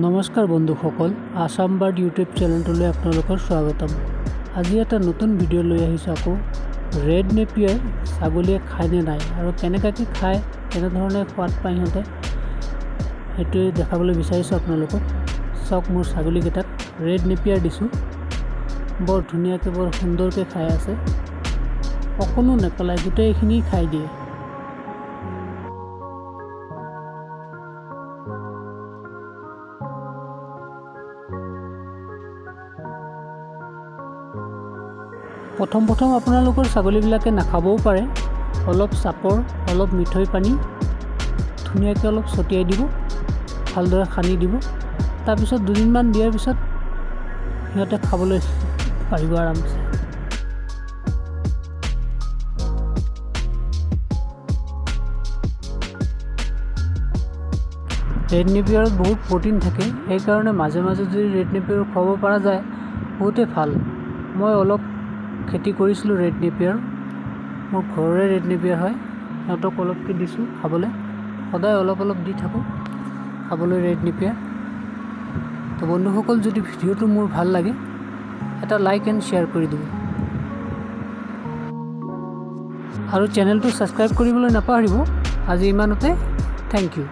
নমস্কাৰ বন্ধুসকল, Assam bird YouTube চেনেলটোলৈ আপোনালোকৰ স্বাগতম। আজি এটা নতুন ভিডিঅ' লৈ আহিছোঁ। আকৌ ৰেড নেপিয়াৰ ছাগলীয়ে খায় নে নাই আৰু কেনেকৈ খায়, কেনেধৰণে সোৱাদ পায় সিহঁতে, সেইটোৱে দেখাবলৈ বিচাৰিছোঁ আপোনালোকক। চাওক, মোৰ ছাগলীকেইটাক ৰেড নেপিয়াৰ দিছোঁ। বৰ ধুনীয়াকৈ, বৰ সুন্দৰকৈ খাই আছে, অকণো নেপেলায়, গোটেইখিনি খাই দিয়ে। প্ৰথম আপোনালোকৰ ছাগলীবিলাকে নাখাবও পাৰে। অলপ চাপৰ, অলপ মিঠৈ পানী ধুনীয়াকৈ অলপ ছটিয়াই দিব, ভালদৰে সানি দিব। তাৰপিছত দুদিনমান দিয়াৰ পিছত সিহঁতে খাবলৈ পাৰিব আৰামছে। ৰেড নেপিয়াৰত বহুত প্ৰ'টিন থাকে, সেইকাৰণে মাজে মাজে যদি ৰেড নেপিয়াৰ খুৱাব পৰা যায় বহুতেই ভাল। মই অলপ খেতি কৰিছিলোঁ ৰেড নেপিয়াৰ, মোৰ ঘৰৰে ৰেড নেপিয়াৰ হয়। সিহঁতক অলপকৈ দিছোঁ খাবলৈ, সদায় অলপ অলপ দি থাকোঁ খাবলৈ ৰেড নেপিয়াৰ। তো বন্ধুসকল, যদি ভিডিঅ'টো মোৰ ভাল লাগে এটা লাইক এণ্ড শ্বেয়াৰ কৰি দিব আৰু চেনেলটো ছাবস্ক্ৰাইব কৰিবলৈ নাপাহৰিব। আজি ইমানতে, থেংক ইউ।